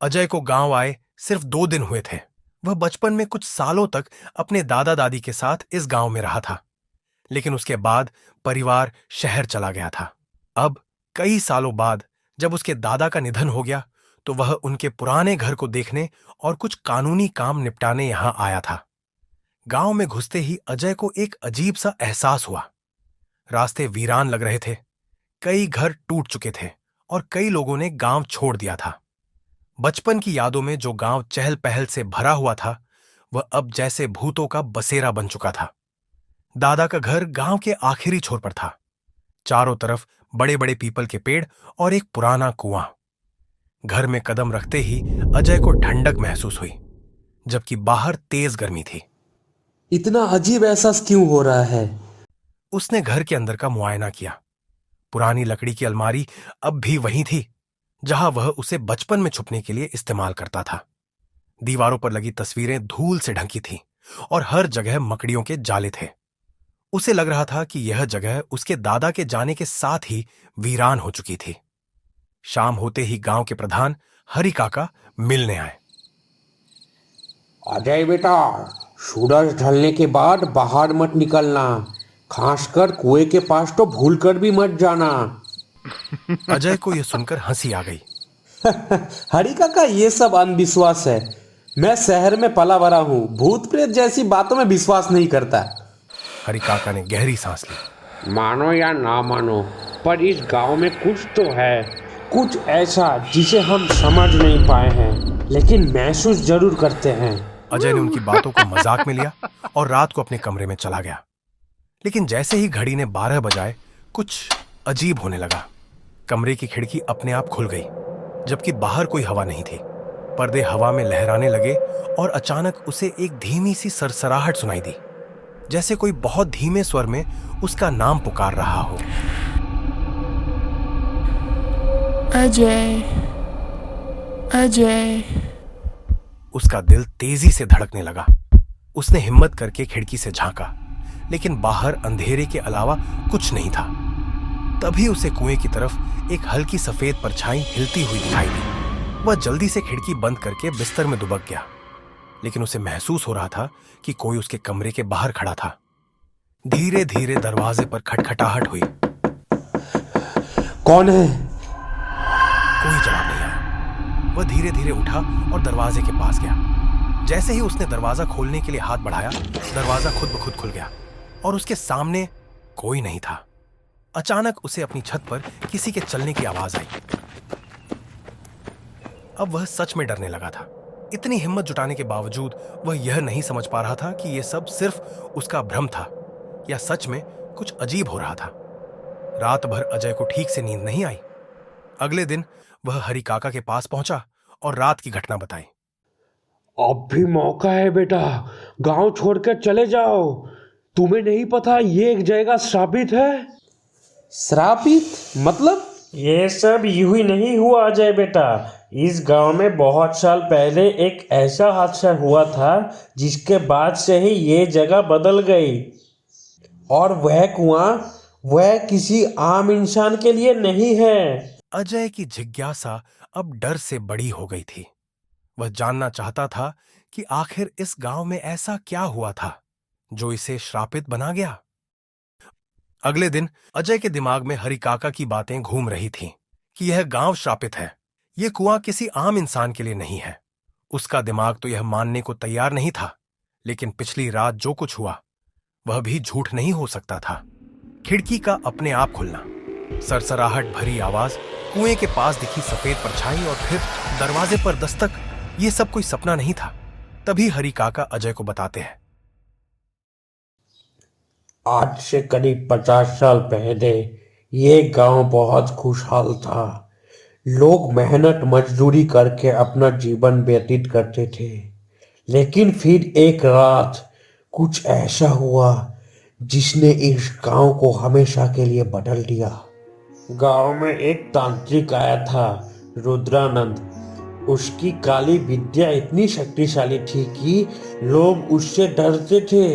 अजय को गांव आए सिर्फ 2 दिन हुए थे। वह बचपन में कुछ सालों तक अपने दादा दादी के साथ इस गांव में रहा था, लेकिन उसके बाद परिवार शहर चला गया था। अब कई सालों बाद जब उसके दादा का निधन हो गया, तो वह उनके पुराने घर को देखने और कुछ कानूनी काम निपटाने यहां आया था। गांव में घुसते ही अजय को एक अजीब सा एहसास हुआ। रास्ते वीरान लग रहे थे, कई घर टूट चुके थे और कई लोगों ने गांव छोड़ दिया था। बचपन की यादों में जो गांव चहल पहल से भरा हुआ था, वह अब जैसे भूतों का बसेरा बन चुका था। दादा का घर गांव के आखिरी छोर पर था। चारों तरफ बड़े बड़े पीपल के पेड़ और एक पुराना कुआं। घर में कदम रखते ही अजय को ठंडक महसूस हुई, जबकि बाहर तेज गर्मी थी। इतना अजीब एहसास क्यों हो रहा है? उसने घर के अंदर का मुआयना किया। पुरानी लकड़ी की अलमारी अब भी वही थी, जहां वह उसे बचपन में छुपने के लिए इस्तेमाल करता था। दीवारों पर लगी तस्वीरें धूल से ढकी थीं और हर जगह मकड़ियों के जाले थे। उसे लग रहा था कि यह जगह उसके दादा के जाने के साथ ही वीरान हो चुकी थी। शाम होते ही गांव के प्रधान हरि काका मिलने आए। अजय बेटा, सूरज ढलने के बाद बाहर मत निकलना। खासकर कुएं के पास तो भूल कर भी मत जाना। अजय को यह सुनकर हंसी आ गई। हरी काका, ये सब अंधविश्वास है। मैं शहर में पला बड़ा हूँ, भूत प्रेत जैसी बातों में विश्वास नहीं करता। हरि काका ने गहरी सांस ली। मानो या ना मानो, पर इस गांव में कुछ तो है, कुछ ऐसा जिसे हम समझ नहीं पाए हैं, लेकिन महसूस जरूर करते हैं। अजय ने उनकी बातों को मजाक में लिया और रात को अपने कमरे में चला गया। लेकिन जैसे ही घड़ी ने 12 बजाए, कुछ अजीब होने लगा। कमरे की खिड़की अपने आप खुल गई, जबकि बाहर कोई हवा नहीं थी। पर्दे हवा में लहराने लगे और अचानक उसे एक धीमी सी सरसराहट सुनाई दी, जैसे कोई बहुत धीमे स्वर में उसका नाम पुकार रहा हो। अजय, अजय। उसका दिल तेजी से धड़कने लगा। उसने हिम्मत करके खिड़की से झांका, लेकिन बाहर अंधेरे के अलावा कुछ नहीं था। तभी उसे कुएं की तरफ एक हल्की सफेद परछाई हिलती हुई दिखाई दी। वह जल्दी से खिड़की बंद करके बिस्तर में दुबक गया, लेकिन उसे महसूस हो रहा था कि कोई उसके कमरे के बाहर खड़ा था। धीरे धीरे दरवाजे पर खटखटाहट हुई। कौन है? कोई जवाब नहीं आया। वह धीरे धीरे उठा और दरवाजे के पास गया। जैसे ही उसने दरवाजा खोलने के लिए हाथ बढ़ाया, दरवाजा खुद ब खुद खुल गया और उसके सामने कोई नहीं था। अचानक उसे अपनी छत पर किसी के चलने की आवाज आई। अब वह सच में डरने लगा था। इतनी हिम्मत जुटाने के बावजूद वह यह नहीं समझ पा रहा था कि यह सब सिर्फ उसका भ्रम था या सच में कुछ अजीब हो रहा था। रात भर अजय को ठीक से नींद नहीं आई। अगले दिन वह हरि काका के पास पहुंचा और रात की घटना बताई। अब भी मौका है बेटा, गांव छोड़कर चले जाओ। तुम्हें नहीं पता ये एक जगह श्रापित है। श्रापित मतलब? ये सब यूं ही नहीं हुआ अजय बेटा। इस गांव में बहुत साल पहले एक ऐसा हादसा हुआ था जिसके बाद से ही ये जगह बदल गई। और वह कुआं, वह किसी आम इंसान के लिए नहीं है। अजय की जिज्ञासा अब डर से बड़ी हो गई थी। वह जानना चाहता था कि आखिर इस गांव में ऐसा क्या हुआ था जो इसे श्रापित बना गया। अगले दिन अजय के दिमाग में हरि काका की बातें घूम रही थीं कि यह गांव श्रापित है, यह कुआं किसी आम इंसान के लिए नहीं है। उसका दिमाग तो यह मानने को तैयार नहीं था, लेकिन पिछली रात जो कुछ हुआ वह भी झूठ नहीं हो सकता था। खिड़की का अपने आप खुलना, सरसराहट भरी आवाज, कुएं के पास दिखी सफेद परछाई और फिर दरवाजे पर दस्तक, ये सब कोई सपना नहीं था। तभी हरि काका अजय को बताते हैं। आज से करीब 50 साल पहले ये गांव बहुत खुशहाल था। लोग मेहनत मजदूरी करके अपना जीवन व्यतीत करते थे। लेकिन फिर एक रात कुछ ऐसा हुआ जिसने इस गांव को हमेशा के लिए बदल दिया। गांव में एक तांत्रिक आया था, रुद्रानंद। उसकी काली विद्या इतनी शक्तिशाली थी कि लोग उससे डरते थे,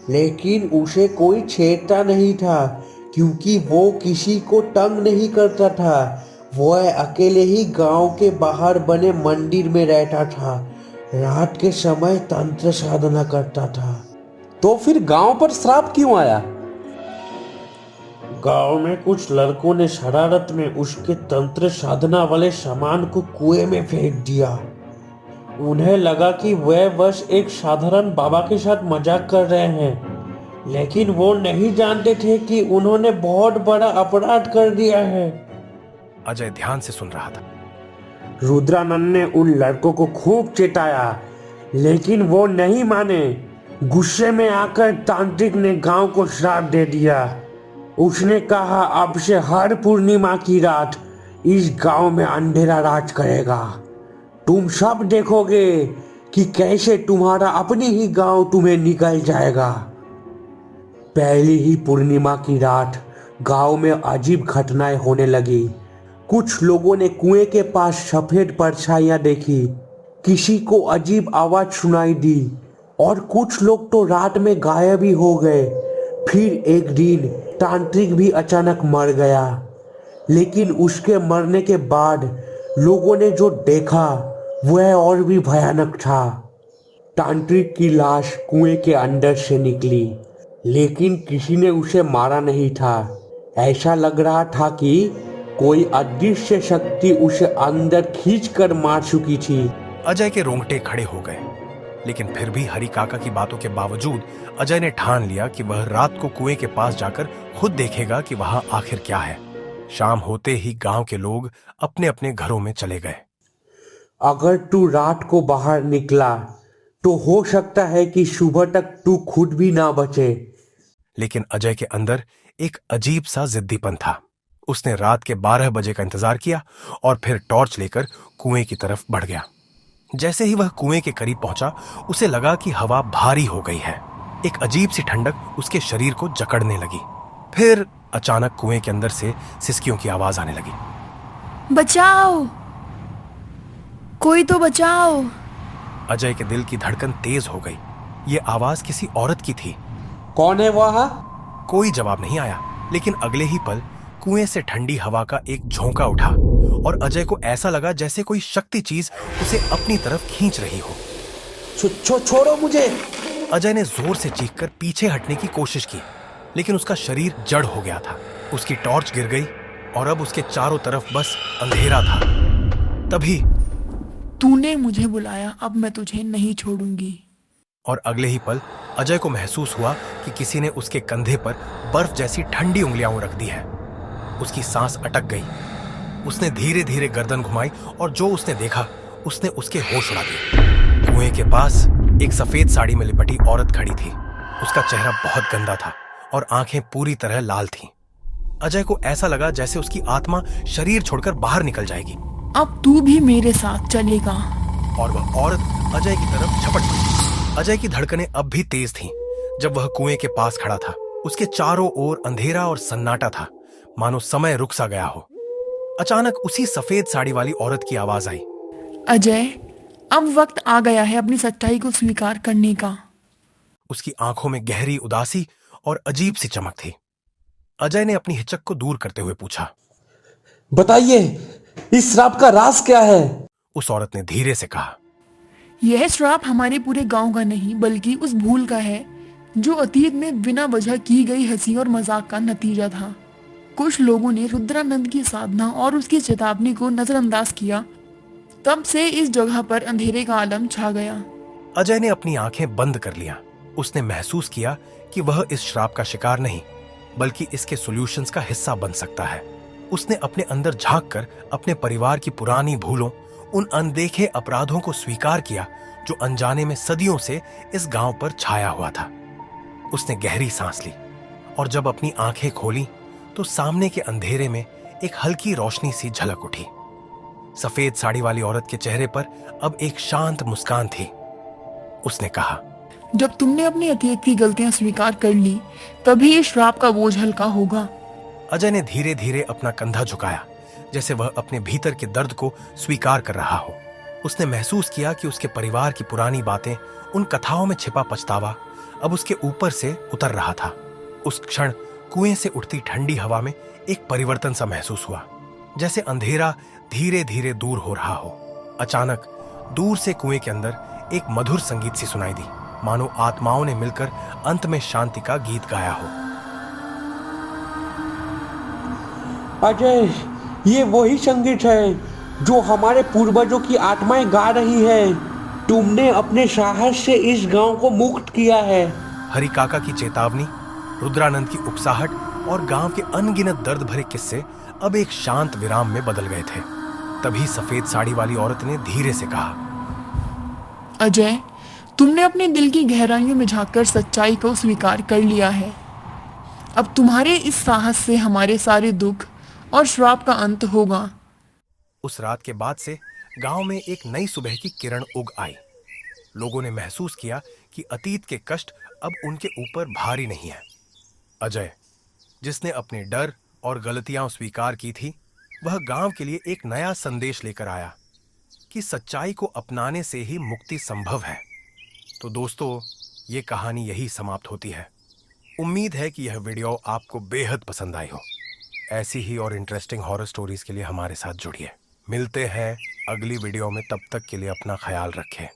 लेकिन उसे कोई छेड़ता नहीं था क्योंकि वो किसी को तंग नहीं करता था। वह अकेले ही गांव के बाहर बने मंदिर में रहता था। रात के समय तंत्र साधना करता था। तो फिर गांव पर श्राप क्यों आया? गांव में कुछ लड़कों ने शरारत में उसके तंत्र साधना वाले सामान को कुएं में फेंक दिया। उन्हें लगा कि वह बस एक साधारण बाबा के साथ मजाक कर रहे हैं, लेकिन वो नहीं जानते थे कि उन्होंने बहुत बड़ा अपराध कर दिया है। अजय ध्यान से सुन रहा था। रुद्रानंद ने उन लड़कों को खूब चेताया, लेकिन वो नहीं माने। गुस्से में आकर तांत्रिक ने गांव को श्राप दे दिया। उसने कहा, अब से हर पूर्णिमा की रात इस गांव में अंधेरा राज करेगा। तुम सब देखोगे कि कैसे तुम्हारा अपनी ही गांव तुम्हें निकल जाएगा। पहली ही पूर्णिमा की रात गांव में अजीब घटनाएं होने लगी। कुछ लोगों ने कुएं के पास सफेद परछाइयां देखी, किसी को अजीब आवाज सुनाई दी और कुछ लोग तो रात में गायब ही हो गए। फिर एक दिन तांत्रिक भी अचानक मर गया, लेकिन उसके मरने के बाद लोगों ने जो देखा वह और भी भयानक था। तांत्रिक की लाश कुएं के अंदर से निकली, लेकिन किसी ने उसे मारा नहीं था। ऐसा लग रहा था कि कोई अदृश्य शक्ति उसे अंदर खींचकर मार चुकी थी। अजय के रोंगटे खड़े हो गए, लेकिन फिर भी हरि काका की बातों के बावजूद अजय ने ठान लिया कि वह रात को कुएं के पास जाकर खुद देखेगा कि वहां आखिर क्या है। शाम होते ही गांव के लोग अपने अपने घरों में चले गए। अगर तू रात को बाहर निकला तो हो सकता है कि सुबह तक तू खुद भी ना बचे। लेकिन अजय के अंदर एक अजीब सा जिद्दीपन था। उसने रात के 12 बजे का इंतजार किया और फिर टॉर्च लेकर कुएं की तरफ बढ़ गया। जैसे ही वह कुएं के करीब पहुंचा, उसे लगा कि हवा भारी हो गई है। एक अजीब सी ठंडक उसके शरीर को जकड़ने लगी। फिर अचानक कुएं के अंदर से सिसकियों की आवाज आने लगी। बचाओ, कोई तो बचाओ। अजय के दिल की धड़कन तेज हो गई। ये आवाज किसी औरत की थी। कौन है वह? कोई जवाब नहीं आया, लेकिन अगले ही पल कुएं से ठंडी हवा का एक झोंका उठा और अजय को ऐसा लगा जैसे कोई शक्ति चीज उसे अपनी तरफ खींच रही हो। छोड़ो मुझे। अजय ने जोर से चीखकर पीछे हटने की कोशिश की, लेकिन उसका शरीर जड़ हो गया था। उसकी टॉर्च गिर गई और अब उसके चारों तरफ बस अंधेरा था। तभी तूने मुझे बुलाया, अब मैं तुझे नहीं छोड़ूंगी। और अगले ही पल अजय को महसूस हुआ कि किसी ने उसके कंधे पर बर्फ जैसी ठंडी उंगलियां रख दी है। उसकी सांस अटक गई। उसने धीरे धीरे गर्दन घुमाई और जो उसने देखा उसने उसके होश उड़ा दिए। कुएं के पास एक सफेद साड़ी में लिपटी औरत खड़ी थी। उसका चेहरा बहुत गंदा था और आंखें पूरी तरह लाल थीं। अजय को ऐसा लगा जैसे उसकी आत्मा शरीर छोड़कर बाहर निकल जाएगी। अब तू भी मेरे साथ चलेगा। और वह औरत अजय की तरफ झपट पड़ी। अजय की धड़कनें अब भी तेज थीं जब वह कुएं के पास खड़ा था। उसके चारों ओर अंधेरा और सन्नाटा था, मानो समय रुक सा गया हो। अचानक उसी सफेद साड़ी वाली औरत की आवाज आई। अजय, अब वक्त आ गया है अपनी सच्चाई को स्वीकार करने का। उसकी आंखों में गहरी उदासी और अजीब सी चमक थी। अजय ने अपनी हिचक को दूर करते हुए पूछा, बताइए, इस श्राप का राज क्या है? उस औरत ने धीरे से कहा, यह श्राप हमारे पूरे गांव का नहीं, बल्कि उस भूल का है जो अतीत में बिना वजह की गई हंसी और मजाक का नतीजा था। कुछ लोगों ने रुद्रानंद की साधना और उसकी चेतावनी को नजरअंदाज किया। तब से इस जगह पर अंधेरे का आलम छा गया। अजय ने अपनी आंखें बंद कर लिया। उसने महसूस किया कि वह इस श्राप का शिकार नहीं, बल्कि इसके सॉल्यूशंस का हिस्सा बन सकता है। उसने अपने अंदर झांककर अपने परिवार की पुरानी भूलों, उन अनदेखे अपराधों को स्वीकार किया जो अनजाने में सदियों से इस गांव पर छाया हुआ था। उसने गहरी सांस ली और जब अपनी आंखें खोली तो सामने के अंधेरे में एक हल्की रोशनी सी झलक उठी। सफेद साड़ी वाली औरत के चेहरे पर अब एक शांत मुस्कान थी। उसने कहा, जब तुमने अपनी अतीत की गलतियां स्वीकार कर ली, तभी इस श्राप का बोझ हल्का होगा। अजय ने धीरे धीरे अपना कंधा झुकाया, जैसे वह अपने भीतर के दर्द को स्वीकार कर रहा हो। उसने महसूस किया कि उसके परिवार की पुरानी बातें, उन कथाओं में छिपा पछतावा अब उसके ऊपर से उतर रहा था। उस क्षण कुएं से उठती ठंडी हवा में एक परिवर्तन सा महसूस हुआ, जैसे अंधेरा धीरे धीरे दूर हो रहा हो। अचानक दूर से कुएं के अंदर एक मधुर संगीत सी सुनाई दी, मानो आत्माओं ने मिलकर अंत में शांति का गीत गाया हो। अजय, ये वही संगीत है जो हमारे पूर्वजों की आत्माएं गा रही है। तुमने अपने साहस से इस गांव को मुक्त किया है। हरि काका की चेतावनी, रुद्रानंद की उकसाहट और गांव के अनगिनत दर्द भरे किस्से अब एक शांत विराम में बदल गए थे। तभी सफेद साड़ी वाली औरत ने धीरे से कहा, अजय, तुमने अपने दिल की गहराइयों में झांककर सच्चाई को स्वीकार कर लिया है। अब तुम्हारे इस साहस से हमारे सारे दुख और श्राप का अंत होगा। उस रात के बाद से गांव में एक नई सुबह की किरण उग आई। लोगों ने महसूस किया कि अतीत के कष्ट अब उनके ऊपर भारी नहीं है। अजय, जिसने अपने डर और गलतियां स्वीकार की थी, वह गांव के लिए एक नया संदेश लेकर आया कि सच्चाई को अपनाने से ही मुक्ति संभव है। तो दोस्तों, ये कहानी यही समाप्त होती है। उम्मीद है कि यह वीडियो आपको बेहद पसंद आई हो। ऐसी ही और इंटरेस्टिंग हॉरर स्टोरीज के लिए हमारे साथ जुड़िए। मिलते हैं अगली वीडियो में, तब तक के लिए अपना ख्याल रखें।